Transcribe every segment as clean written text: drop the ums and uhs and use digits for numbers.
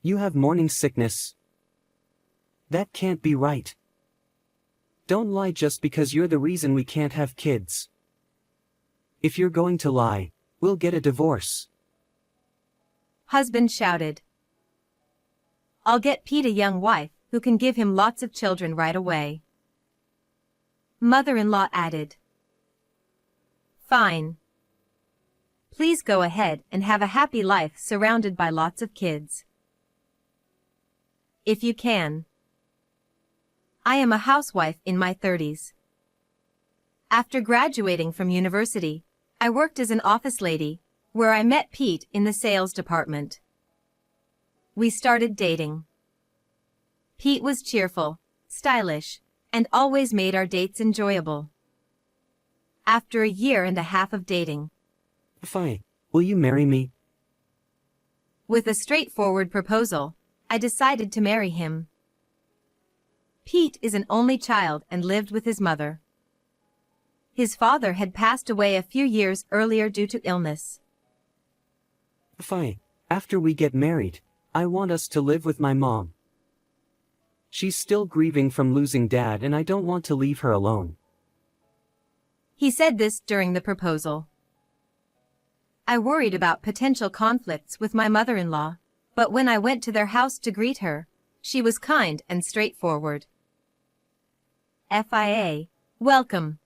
You have morning sickness. That can't be right. Don't lie just because you're the reason we can't have kids. If you're going to lie, we'll get a divorce. Husband shouted. I'll get Pete a young wife who can give him lots of children right away. Mother-in-law added. Fine. Please go ahead and have a happy life surrounded by lots of kids. If you can. I am a housewife in my 30s. After graduating from university, I worked as an office lady, where I met Pete in the sales department. We started dating. Pete was cheerful, stylish, and always made our dates enjoyable. After a year and a half of dating, Fine. Will you marry me? with a straightforward proposal, I decided to marry him. Pete is an only child and lived with his mother. His father had passed away a few years earlier due to illness. Fine. After we get married, I want us to live with my mom. She's still grieving from losing dad and I don't want to leave her alone. He said this during the proposal. I worried about potential conflicts with my mother-in-law, but when I went to their house to greet her, she was kind and straightforward. FIA, welcome.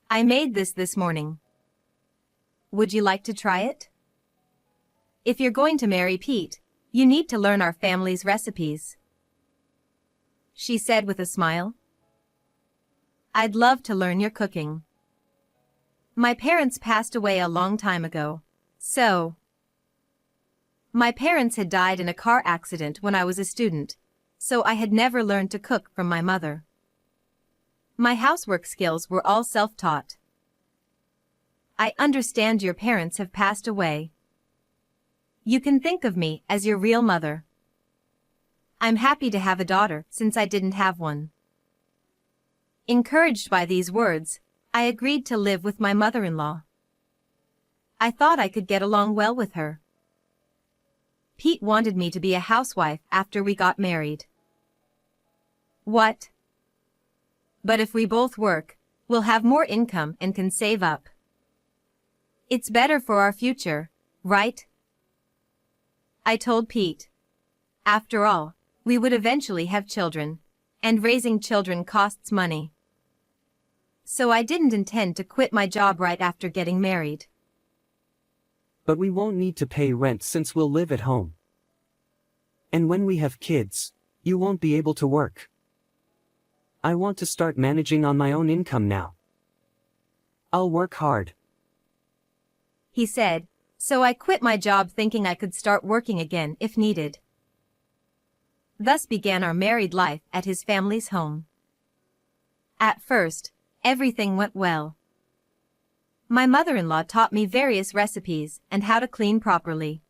I made this morning. Would you like to try it? If you're going to marry Pete, you need to learn our family's recipes, she said with a smile. I'd love to learn your cooking. My parents passed away a long time ago, so... My parents had died in a car accident when I was a student, so I had never learned to cook from my mother. My housework skills were all self-taught. I understand your parents have passed away. You can think of me as your real mother. I'm happy to have a daughter since I didn't have one. Encouraged by these words, I agreed to live with my mother-in-law. I thought I could get along well with her. Pete wanted me to be a housewife after we got married. What? But if we both work, we'll have more income and can save up. It's better for our future, right? I told Pete. After all, we would eventually have children, and raising children costs money. So I didn't intend to quit my job right after getting married. But we won't need to pay rent since we'll live at home. And when we have kids, you won't be able to work. I want to start managing on my own income now. I'll work hard, he said, so I quit my job thinking I could start working again if needed. Thus began our married life at his family's home. At first, everything went well. My mother-in-law taught me various recipes and how to clean properly.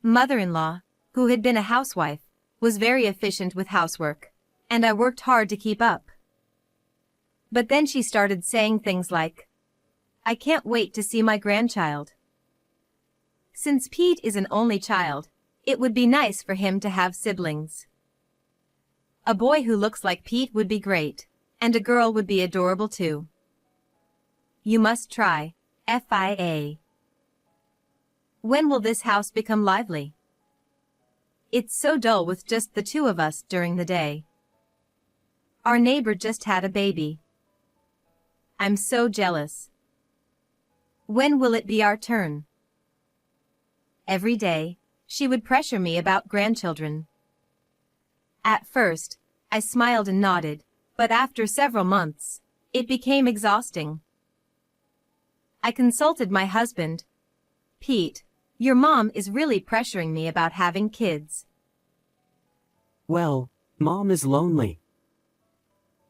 Mother-in-law, who had been a housewife, was very efficient with housework, and I worked hard to keep up. But then she started saying things like, I can't wait to see my grandchild. Since Pete is an only child, it would be nice for him to have siblings. A boy who looks like Pete would be great, and a girl would be adorable too. You must try, FIA. When will this house become lively? It's so dull with just the two of us during the day. Our neighbor just had a baby. I'm so jealous. When will it be our turn? Every day, she would pressure me about grandchildren. At first, I smiled and nodded, but after several months, it became exhausting. I consulted my husband. Pete, your mom is really pressuring me about having kids. Well, Mom is lonely.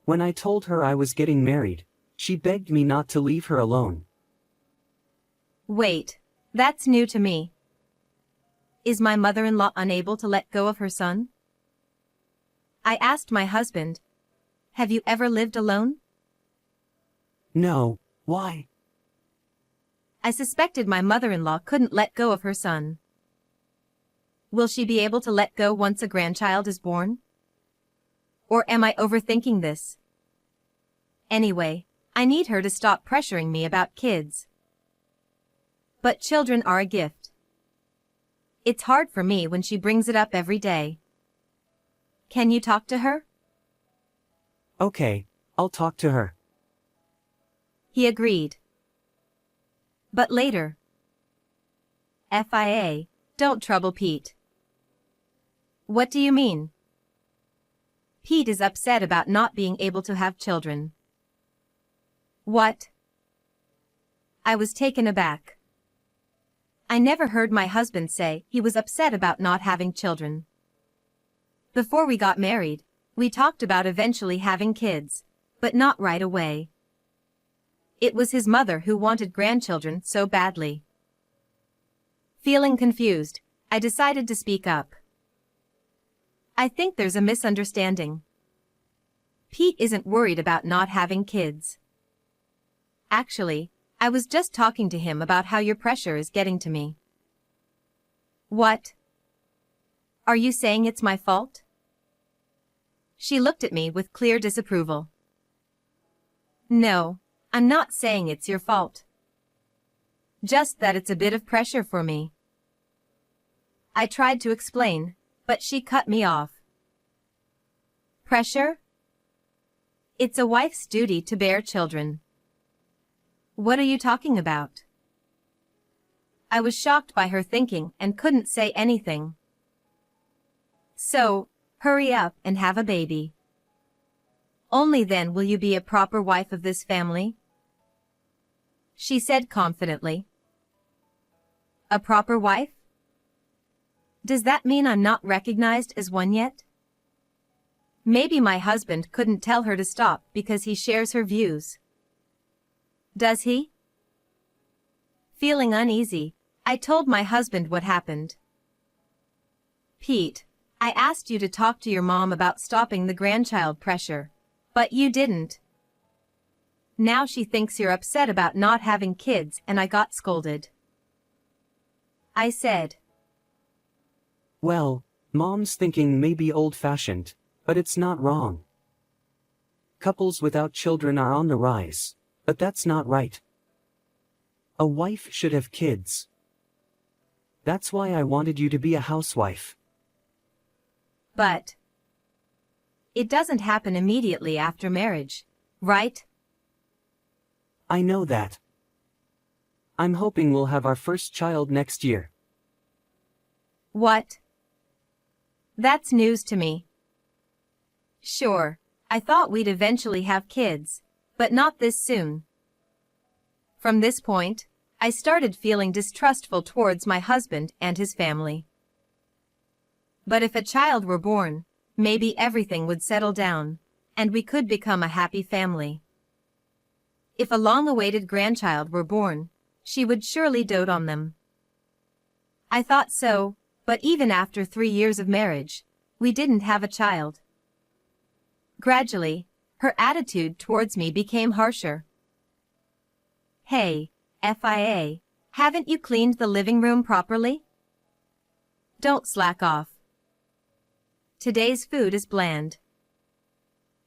When I told her I was getting married, she begged me not to leave her alone. Wait, that's new to me. Is my mother-in-law unable to let go of her son? I asked my husband. Have you ever lived alone? No, why? I suspected my mother-in-law couldn't let go of her son. Will she be able to let go once a grandchild is born? Or am I overthinking this? Anyway, I need her to stop pressuring me about kids. But children are a gift. It's hard for me when she brings it up every day. Can you talk to her? Okay, I'll talk to her. He agreed. But later. FIA, don't trouble Pete. What do you mean? Pete is upset about not being able to have children. What? I was taken aback. I never heard my husband say he was upset about not having children. Before we got married, we talked about eventually having kids, but not right away. It was his mother who wanted grandchildren so badly. Feeling confused, I decided to speak up. I think there's a misunderstanding. Pete isn't worried about not having kids. Actually, I was just talking to him about how your pressure is getting to me. What? Are you saying it's my fault? She looked at me with clear disapproval. No, I'm not saying it's your fault. Just that it's a bit of pressure for me. I tried to explain, but she cut me off. Pressure? It's a wife's duty to bear children. What are you talking about? I was shocked by her thinking and couldn't say anything. So, hurry up and have a baby. Only then will you be a proper wife of this family, she said confidently. A proper wife? Does that mean I'm not recognized as one yet? Maybe my husband couldn't tell her to stop because he shares her views. Does he? Feeling uneasy, I told my husband what happened. Pete, I asked you to talk to your mom about stopping the grandchild pressure, but you didn't. Now she thinks you're upset about not having kids and I got scolded. I said. Well, Mom's thinking may be old-fashioned, but it's not wrong. Couples without children are on the rise, but that's not right. A wife should have kids. That's why I wanted you to be a housewife. But it doesn't happen immediately after marriage, right? I know that. I'm hoping we'll have our first child next year. What? That's news to me. Sure, I thought we'd eventually have kids, but not this soon. From this point, I started feeling distrustful towards my husband and his family. But if a child were born, maybe everything would settle down, and we could become a happy family. If a long-awaited grandchild were born, she would surely dote on them. I thought so, but even after 3 years of marriage, we didn't have a child. Gradually, her attitude towards me became harsher. Hey, FIA, haven't you cleaned the living room properly? Don't slack off. Today's food is bland.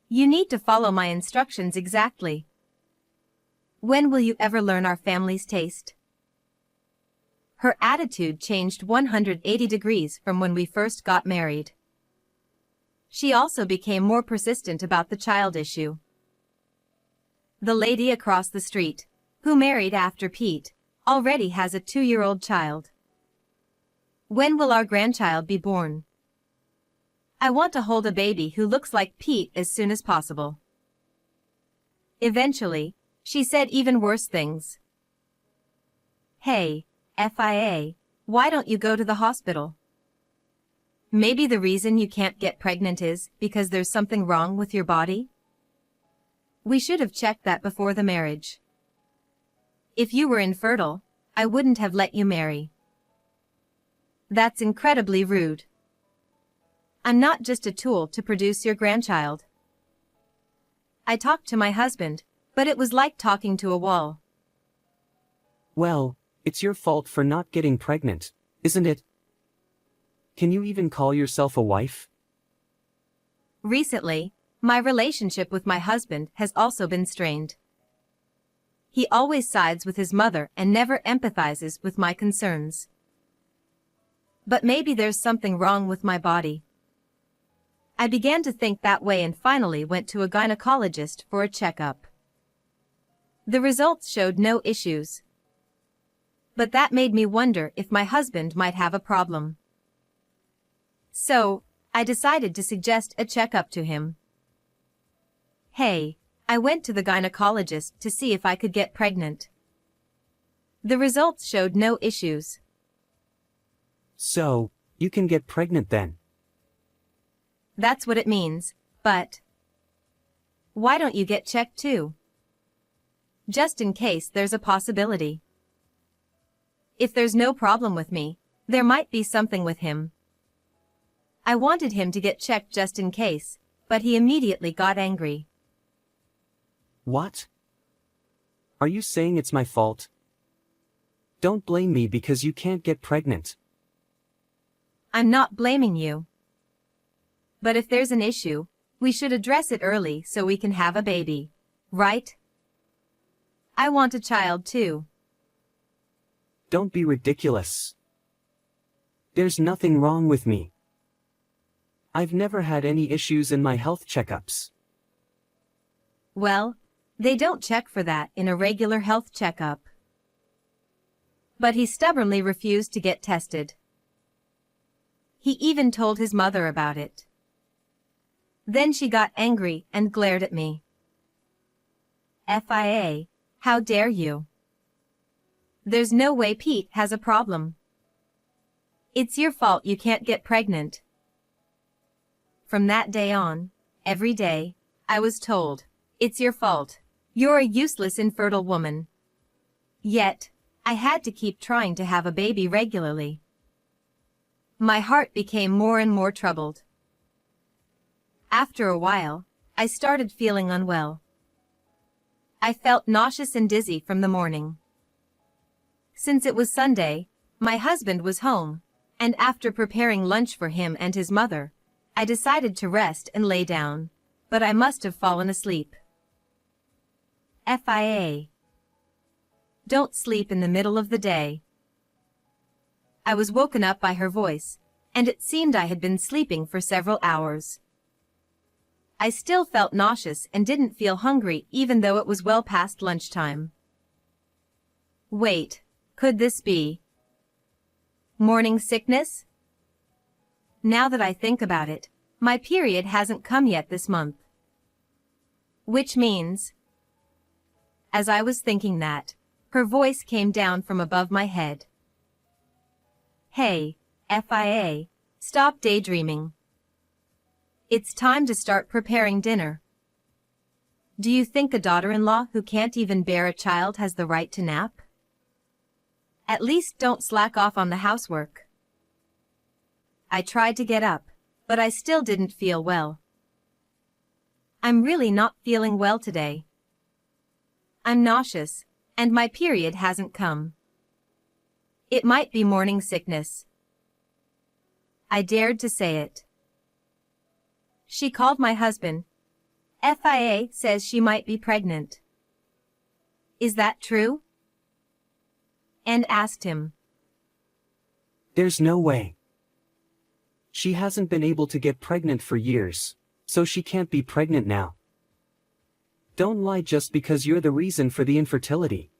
You need to follow my instructions exactly. When will you ever learn our family's taste? Her attitude changed 180 degrees from when we first got married. She also became more persistent about the child issue. The lady across the street, who married after Pete, already has a 2-year-old child. When will our grandchild be born? I want to hold a baby who looks like Pete as soon as possible. Eventually, she said even worse things. Hey, FIA, why don't you go to the hospital? Maybe the reason you can't get pregnant is because there's something wrong with your body? We should have checked that before the marriage. If you were infertile, I wouldn't have let you marry. That's incredibly rude. I'm not just a tool to produce your grandchild. I talked to my husband, but it was like talking to a wall. Well, it's your fault for not getting pregnant, isn't it? Can you even call yourself a wife? Recently, my relationship with my husband has also been strained. He always sides with his mother and never empathizes with my concerns. But maybe there's something wrong with my body. I began to think that way and finally went to a gynecologist for a checkup. The results showed no issues. But that made me wonder if my husband might have a problem. So, I decided to suggest a checkup to him. Hey, I went to the gynecologist to see if I could get pregnant. The results showed no issues. So, you can get pregnant then. That's what it means, but why don't you get checked too? Just in case there's a possibility. If there's no problem with me, there might be something with him. I wanted him to get checked just in case, but he immediately got angry. What? Are you saying it's my fault? Don't blame me because you can't get pregnant. I'm not blaming you. But if there's an issue, we should address it early so we can have a baby, right? I want a child too. Don't be ridiculous. There's nothing wrong with me. I've never had any issues in my health checkups. Well, they don't check for that in a regular health checkup. But he stubbornly refused to get tested. He even told his mother about it. Then she got angry and glared at me. FIA, how dare you? There's no way Pete has a problem. It's your fault you can't get pregnant. From that day on, every day, I was told, it's your fault. You're a useless infertile woman. Yet, I had to keep trying to have a baby regularly. My heart became more and more troubled. After a while, I started feeling unwell. I felt nauseous and dizzy from the morning. Since it was Sunday, my husband was home, and after preparing lunch for him and his mother, I decided to rest and lay down, but I must have fallen asleep. FIA. Don't sleep in the middle of the day. I was woken up by her voice, and it seemed I had been sleeping for several hours. I still felt nauseous and didn't feel hungry even though it was well past lunchtime. Wait, could this be morning sickness? Now that I think about it, my period hasn't come yet this month. Which means, as I was thinking that, her voice came down from above my head. Hey, FIA, stop daydreaming. It's time to start preparing dinner. Do you think a daughter-in-law who can't even bear a child has the right to nap? At least don't slack off on the housework. I tried to get up, but I still didn't feel well. I'm really not feeling well today. I'm nauseous, and my period hasn't come. It might be morning sickness. I dared to say it. She called my husband. FIA says she might be pregnant. Is that true? And asked him. There's no way. She hasn't been able to get pregnant for years, so she can't be pregnant now. Don't lie just because you're the reason for the infertility.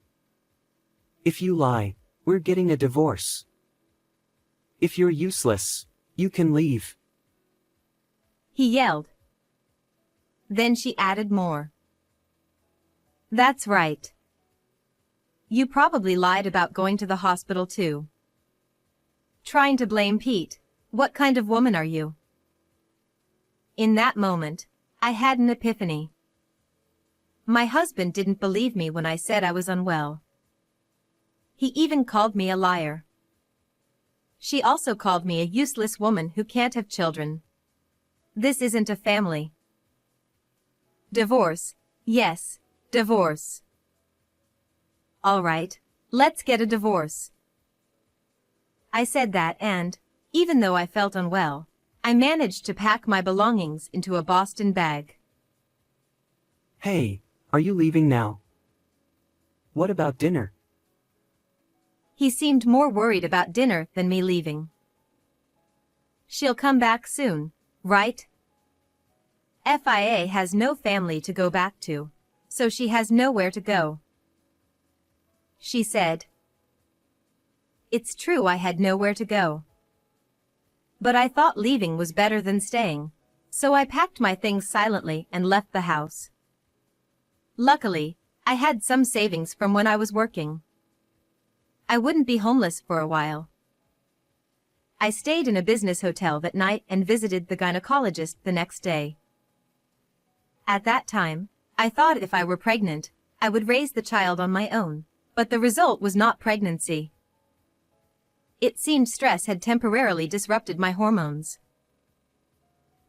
If you lie, we're getting a divorce. If you're useless, you can leave. He yelled. Then she added more. That's right. You probably lied about going to the hospital too. Trying to blame Pete. What kind of woman are you? In that moment, I had an epiphany. My husband didn't believe me when I said I was unwell. He even called me a liar. She also called me a useless woman who can't have children. This isn't a family. Divorce. Yes, divorce. All right, let's get a divorce. I said that and, Even though I felt unwell, I managed to pack my belongings into a Boston bag. Hey, are you leaving now? What about dinner? He seemed more worried about dinner than me leaving. She'll come back soon, right? FIA has no family to go back to, so she has nowhere to go. She said. It's true I had nowhere to go. But I thought leaving was better than staying, so I packed my things silently and left the house. Luckily, I had some savings from when I was working. I wouldn't be homeless for a while. I stayed in a business hotel that night and visited the gynecologist the next day. At that time, I thought if I were pregnant, I would raise the child on my own, but the result was not pregnancy. It seemed stress had temporarily disrupted my hormones.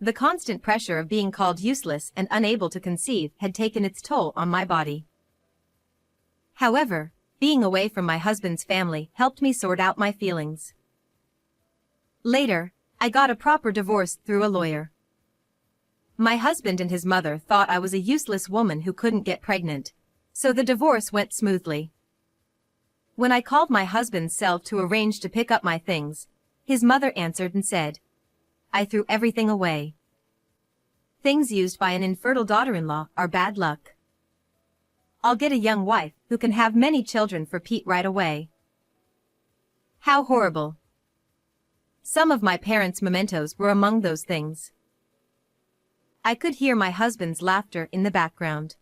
The constant pressure of being called useless and unable to conceive had taken its toll on my body. However, being away from my husband's family helped me sort out my feelings. Later, I got a proper divorce through a lawyer. My husband and his mother thought I was a useless woman who couldn't get pregnant, so the divorce went smoothly. When I called my husband's cell to arrange to pick up my things, his mother answered and said, I threw everything away. Things used by an infertile daughter-in-law are bad luck. I'll get a young wife who can have many children for Pete right away. How horrible. Some of my parents' mementos were among those things. I could hear my husband's laughter in the background.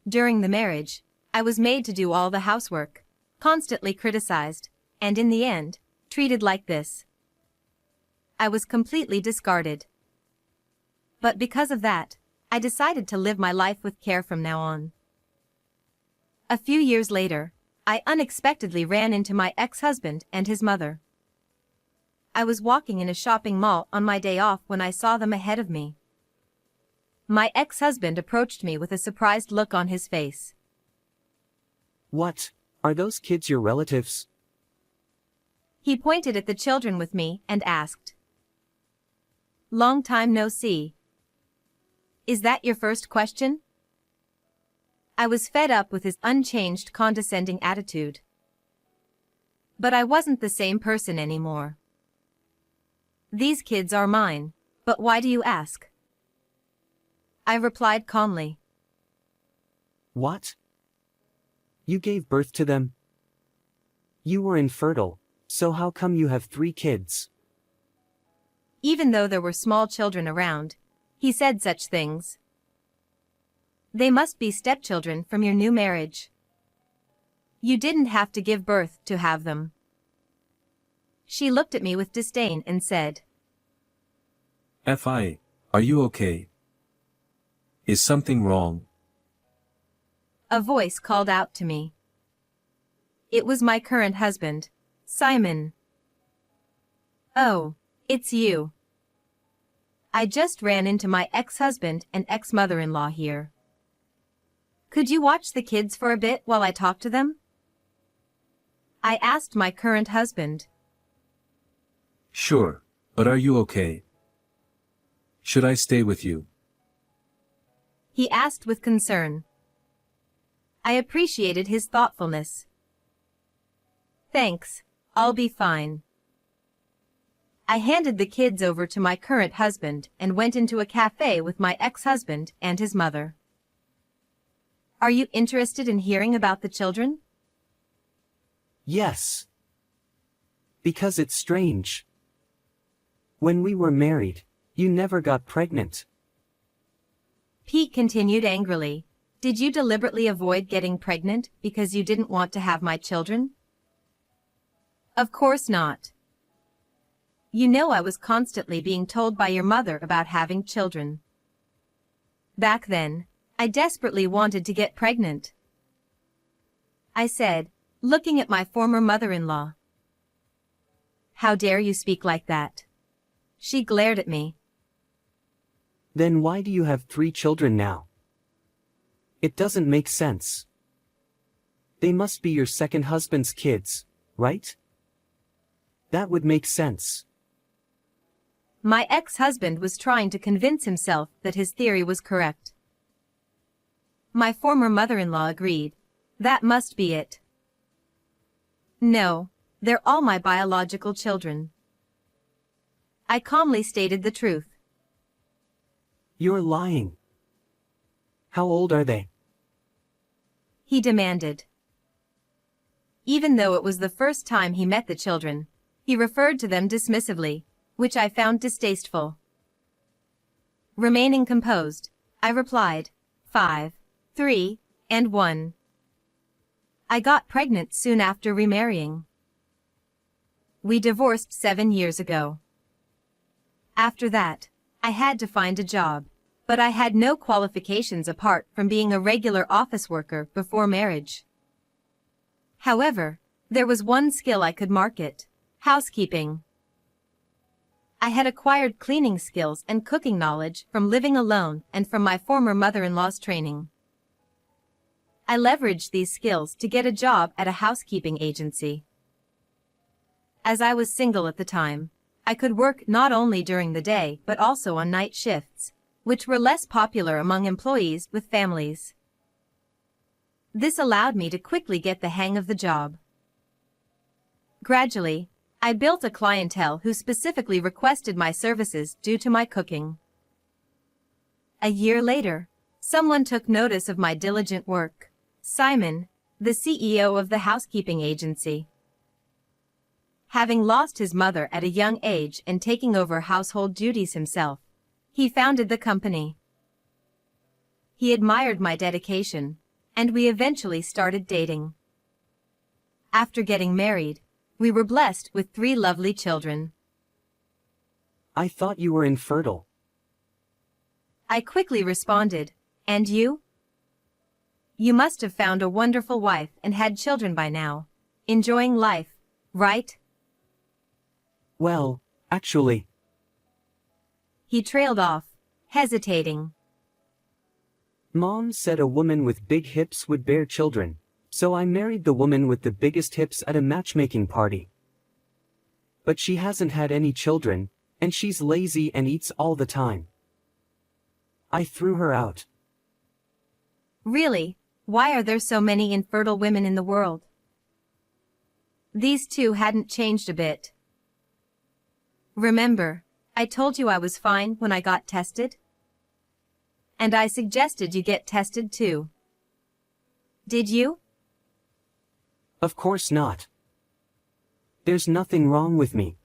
During the marriage, I was made to do all the housework, constantly criticized, and in the end, treated like this. I was completely discarded. But because of that, I decided to live my life with care from now on. A few years later, I unexpectedly ran into my ex-husband and his mother. I was walking in a shopping mall on my day off when I saw them ahead of me. My ex-husband approached me with a surprised look on his face. What? Are those kids your relatives? He pointed at the children with me and asked. Long time no see. Is that your first question? I was fed up with his unchanged condescending attitude. But I wasn't the same person anymore. These kids are mine, but why do you ask? I replied calmly. What? You gave birth to them? You were infertile, so how come you have 3 kids? Even though there were small children around, he said such things. They must be stepchildren from your new marriage. You didn't have to give birth to have them. She looked at me with disdain and said, Fi, are you okay? Is something wrong? A voice called out to me. It was my current husband, Simon. Oh, it's you. I just ran into my ex-husband and ex-mother-in-law here. Could you watch the kids for a bit while I talk to them? I asked my current husband. Sure, but are you okay? Should I stay with you? He asked with concern. I appreciated his thoughtfulness. Thanks, I'll be fine. I handed the kids over to my current husband and went into a cafe with my ex-husband and his mother. Are you interested in hearing about the children? Yes. Because it's strange. When we were married, you never got pregnant. Pete continued angrily. Did you deliberately avoid getting pregnant because you didn't want to have my children? Of course not. You know I was constantly being told by your mother about having children. Back then, I desperately wanted to get pregnant. I said, looking at my former mother-in-law. How dare you speak like that? She glared at me. Then why do you have 3 children now? It doesn't make sense. They must be your second husband's kids, right? That would make sense. My ex-husband was trying to convince himself that his theory was correct. My former mother-in-law agreed. That must be it. No, they're all my biological children. I calmly stated the truth. You're lying. How old are they? He demanded. Even though it was the first time he met the children, he referred to them dismissively, which I found distasteful. Remaining composed, I replied, 5, 3, and 1. I got pregnant soon after remarrying. We divorced 7 years ago. After that, I had to find a job, but I had no qualifications apart from being a regular office worker before marriage. However, there was one skill I could market: housekeeping. I had acquired cleaning skills and cooking knowledge from living alone and from my former mother-in-law's training. I leveraged these skills to get a job at a housekeeping agency. As I was single at the time, I could work not only during the day but also on night shifts, which were less popular among employees with families. This allowed me to quickly get the hang of the job. Gradually, I built a clientele who specifically requested my services due to my cooking. A year later, someone took notice of my diligent work: Simon, the CEO of the housekeeping agency. Having lost his mother at a young age and taking over household duties himself, he founded the company. He admired my dedication, and we eventually started dating. After getting married, we were blessed with 3 lovely children. I thought you were infertile. I quickly responded, "And you? You must have found a wonderful wife and had children by now. Enjoying life, right?" Well, actually. He trailed off, hesitating. Mom said a woman with big hips would bear children, so I married the woman with the biggest hips at a matchmaking party. But she hasn't had any children, and she's lazy and eats all the time. I threw her out. Really? Why are there so many infertile women in the world? These two hadn't changed a bit. Remember, I told you I was fine when I got tested? And I suggested you get tested too. Did you? Of course not. There's nothing wrong with me.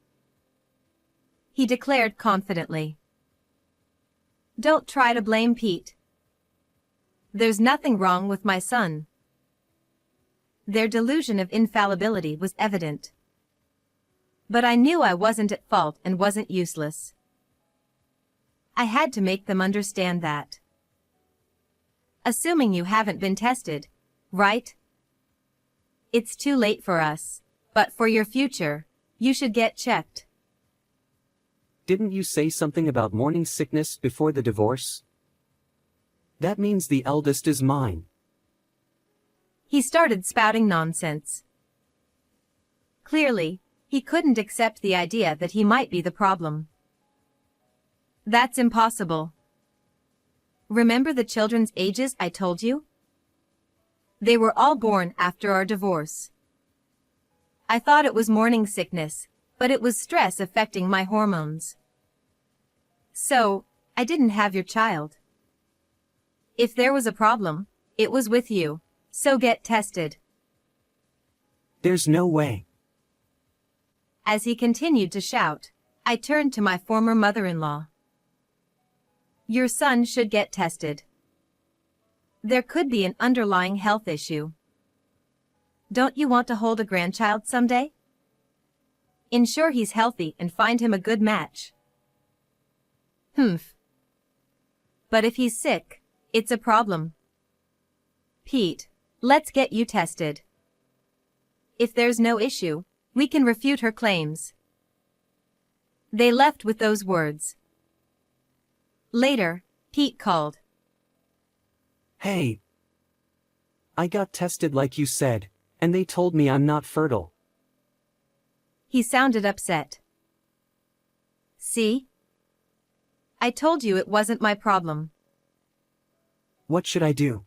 He declared confidently. Don't try to blame Pete. There's nothing wrong with my son. Their delusion of infallibility was evident. But I knew I wasn't at fault and wasn't useless. I had to make them understand that. Assuming you haven't been tested, right? It's too late for us, but for your future, you should get checked. Didn't you say something about morning sickness before the divorce? That means the eldest is mine. He started spouting nonsense. Clearly, he couldn't accept the idea that he might be the problem. That's impossible. Remember the children's ages I told you? They were all born after our divorce. I thought it was morning sickness, but it was stress affecting my hormones. So, I didn't have your child. If there was a problem, it was with you, so get tested. There's no way. As he continued to shout, I turned to my former mother-in-law. Your son should get tested. There could be an underlying health issue. Don't you want to hold a grandchild someday? Ensure he's healthy and find him a good match. Humph. But if he's sick, it's a problem. Pete, let's get you tested. If there's no issue, we can refute her claims. They left with those words. Later, Pete called. Hey. I got tested like you said, and they told me I'm not fertile. He sounded upset. See? I told you it wasn't my problem. What should I do?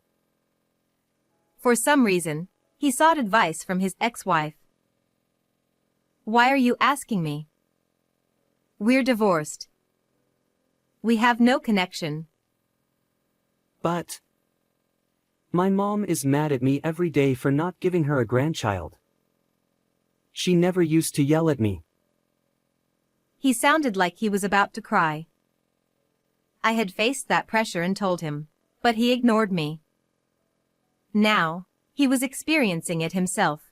For some reason, he sought advice from his ex-wife. Why are you asking me? We're divorced. We have no connection. But my mom is mad at me every day for not giving her a grandchild. She never used to yell at me. He sounded like he was about to cry. I had faced that pressure and told him, but he ignored me. Now, he was experiencing it himself.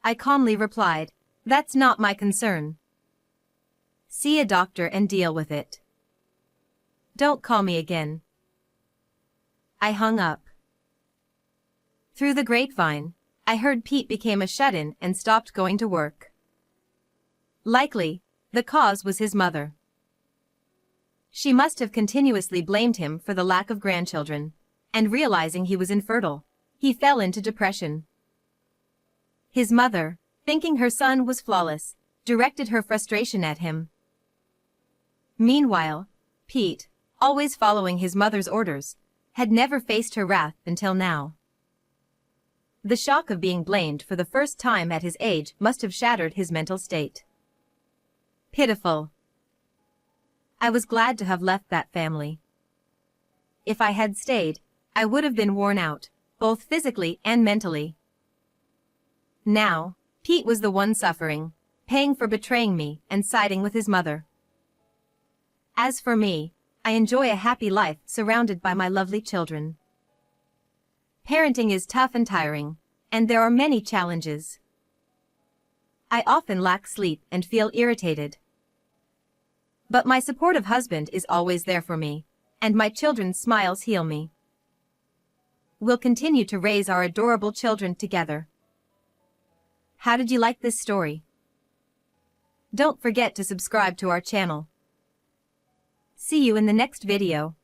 I calmly replied, "That's not my concern. See a doctor and deal with it. Don't call me again." I hung up. Through the grapevine, I heard Pete became a shut-in and stopped going to work. Likely, the cause was his mother. She must have continuously blamed him for the lack of grandchildren, and realizing he was infertile, he fell into depression. His mother, thinking her son was flawless, directed her frustration at him. Meanwhile, Pete, always following his mother's orders, had never faced her wrath until now. The shock of being blamed for the first time at his age must have shattered his mental state. Pitiful. I was glad to have left that family. If I had stayed, I would have been worn out, both physically and mentally. Now, Pete was the one suffering, paying for betraying me and siding with his mother. As for me, I enjoy a happy life surrounded by my lovely children. Parenting is tough and tiring, and there are many challenges. I often lack sleep and feel irritated. But my supportive husband is always there for me, and my children's smiles heal me. We'll continue to raise our adorable children together. How did you like this story? Don't forget to subscribe to our channel. See you in the next video.